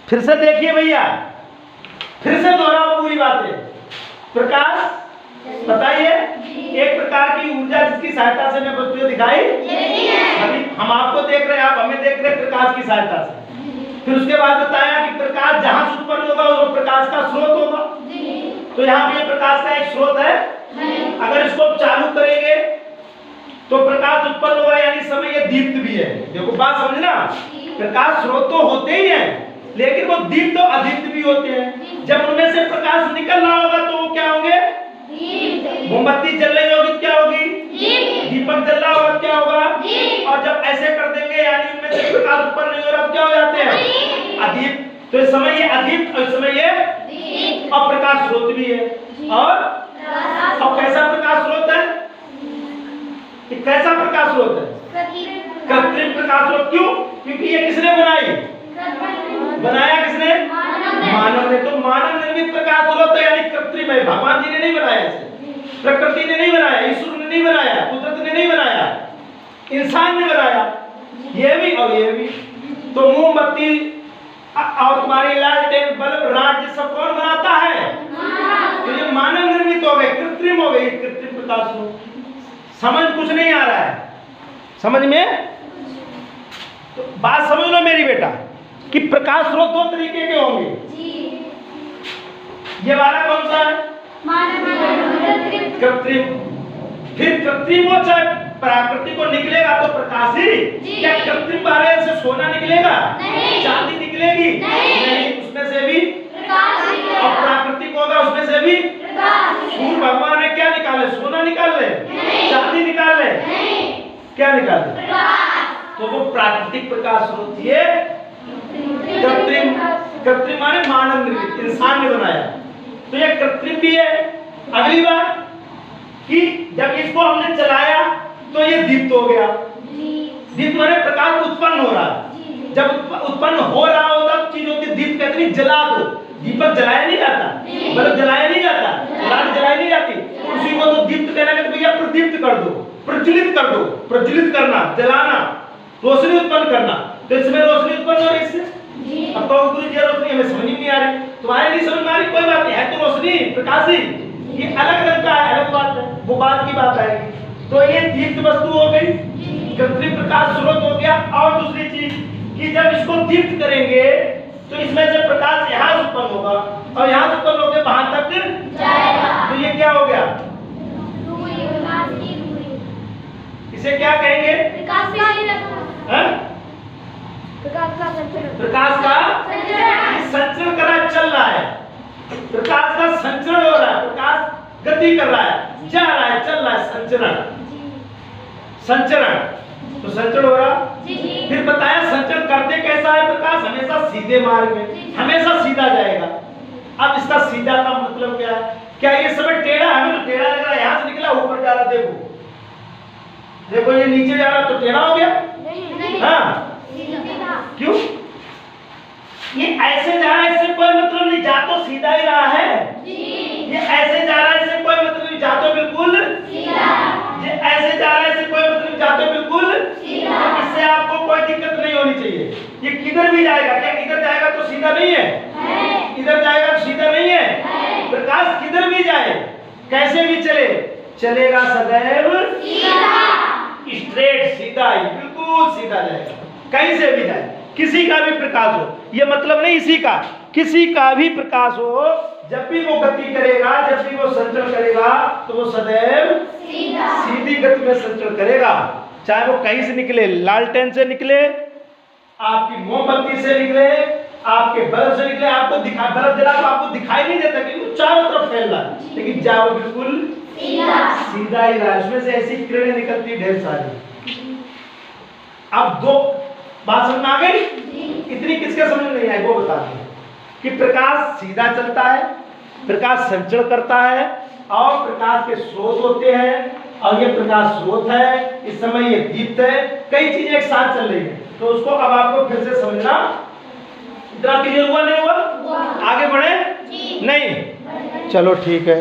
फिर से देखिए भैया, फिर से दोहराओ पूरी बातें। प्रकाश बताइए, एक प्रकार की ऊर्जा जिसकी सहायता से मैं वस्तुएं दिखाई अभी हम आपको देख रहे हैं, आप हमें देख रहे हैं प्रकाश की सहायता से। फिर उसके बाद बताया कि प्रकाश जहां से उत्पन्न होगा वो प्रकाश का स्रोत होगा। तो यहाँ पे प्रकाश का एक स्रोत है, अगर इसको चालू करेंगे तो प्रकाश उत्पन्न होगा, यानी समय ये दीप्त भी है। देखो बात समझना, प्रकाश स्रोत तो होते ही हैं, लेकिन वो दीप्त और अदीप्त भी होते हैं। जब उनमें से प्रकाश निकल रहा होगा तो वो क्या होंगे? मोमबत्ती जल रही होगी क्या होगी? दीपक जल रहा होगा क्या होगा? और जब ऐसे कर देंगे यानी उनमें से प्रकाश उत्पन्न नहीं हो रहा, क्या हो जाते हैं? अदीप्त। तो इस समय ये अदीप्त और इस समय ये अप्रकाश स्रोत भी है। और कैसा प्रकाश स्रोत है? कैसा प्रकाश स्रोत है? कृत्रिम प्रकाश स्रोत। क्यों? क्योंकि ये किसने बनाई? बनाया किसने? मानव ने। तो मानव निर्मित प्रकाश स्रोत है, यानी कृत्रिम है। भगवान जी ने नहीं बनाया इसे, प्रकृति ने नहीं बनाया, ईश्वर ने नहीं बनाया, कुदरत ने नहीं बनाया, इंसान ने बनाया। ये भी और ये भी। तो मोमबत्ती और तुम्हारी लालटेन, बल्ब, राड, ये सब कौन बनाता है? तो ये मानव निर्मित हो गए, कृत्रिम हो गए, कृत्रिम प्रकाश स्रोत। समझ कुछ नहीं आ रहा है समझ में? तो बात समझ लो मेरी बेटा कि प्रकाश स्रोत दो तरीके के होंगे। ये वाला कौन सा है? कृत्रिम। फिर कृत्रिम हो चाहे प्राकृतिक को निकलेगा तो प्रकाश ही। क्या कृत्रिम बारे से सोना निकलेगा? चांदी निकलेगी? नहीं। उसमें से भी और प्राकृतिक होगा उसमें से भी। सूर्य भगवान ने क्या निकाले? सोना निकाल ले, चांदी निकाल ले, क्या निकाल ले? तो वो प्राकृतिक प्रकाश स्रोत, ये कृत्रिम। कृत्रिम माने मानव निर्मित, इंसान ने बनाया। तो ये कृत्रिम भी है। अगली बात कि जब इसको हमने चलाया तो ये दीप्त हो गया। दीप्त माने प्रकाश उत्पन्न हो रहा है। जब उत्पन्न हो रहा होता तो चीज होती दीप्त, कहते हैं जला दो। दीपक जलाया नहीं जाता, बल्ब जलाया नहीं जाता, लाइट जलाई नहीं जाती, उसी को तो दीप्त कहना है। भैया प्रदीप्त कर दो, प्रज्वलित कर दो। प्रज्वलित करना, जलाना, रोशनी उत्पन्न करना। तो इसमें रोशनी उत्पन्न हो रही है इससे। अब तो गुरु जी रोशनी हमें समझ नहीं आ रही, तुम्हारे नहीं समझ में आ रही, कोई बात नहीं है, तो रोशनी प्रकाश ही ये अलग रंग का है, अलग बात है, वो बात की बात आएगी। तो ये दीप्त वस्तु हो गई, कृत्रिम प्रकाश स्रोत हो गया। और दूसरी चीज कि जब इसको दीप्त करेंगे तो इसमें से प्रकाश यहाँ से उत्पन्न होगा और यहाँ से उत्पन्न होकर वहां तक जाएगा। तो ये क्या हो गया? इसे क्या कहेंगे? प्रकाश का संचरण करा चल रहा है, प्रकाश का संचरण हो रहा है, प्रकाश गति कर रहा है, जा रहा है, चल रहा है, संचरण। संचरण तो संचरण हो रहा। फिर बताया संचरण करते कैसा है प्रकाश? हमेशा सीधे मार्ग में, हमेशा सीधा जाएगा। अब इसका सीधा का मतलब क्या है? क्या ये समय टेढ़ा? हमें तो टेढ़ा लग रहा है, यहाँ से निकला ऊपर जा रहा। देखो देखो ये नीचे जा रहा तो टेढ़ा हो गया। हाँ क्यों? ये ऐसे जा रहा है, इससे कोई मतलब नहीं, जा तो सीधा ही रहा है। ये ऐसे जा रहा है, इससे कोई मतलब नहीं, जा तो बिल्कुल सीधा। ये ऐसे जा रहा है, इससे कोई मतलब नहीं, जा तो बिल्कुल सीधा। इससे आपको कोई दिक्कत नहीं होनी चाहिए। ये किधर भी जाएगा, क्या इधर जाएगा तो सीधा नहीं है, इधर जाएगा तो सीधा नहीं है। प्रकाश किधर भी जाए, कैसे भी चले, चलेगा सदैव स्ट्रेट, सीधा ही, बिल्कुल सीधा जाएगा, कहीं से भी जाए, किसी का भी प्रकाश हो। ये मतलब नहीं इसी का, किसी का भी प्रकाश हो, जब भी वो गति करेगा, जब भी वो संचरण करेगा तो वो सदैव सीधी गति में संचरण करेगा। चाहे वो कहीं से निकले, लालटेन से निकले, आपकी मोमबत्ती से निकले, आपके बल्ब से निकले, आपको दिखा, बल्ब जला तो आपको दिखाई नहीं देता कि वो चारों तरफ फैल रहा है, लेकिन जाओ बिल्कुल सीधा ही रहा। उसमें से ऐसी किरणें निकलती ढेर सारी। अब दो बात समझ में आ गई? इतनी किसके समझ में नहीं आई वो बता दें कि प्रकाश सीधा चलता है, प्रकाश संचरण करता है और प्रकाश के स्रोत होते हैं। और ये प्रकाश स्रोत है, इस समय ये दीप्त है, कई चीजें एक साथ चल रही है। तो उसको अब आपको फिर से समझना। इतना क्लियर हुआ नहीं हुआ? आगे बढ़े? नहीं, चलो ठीक है।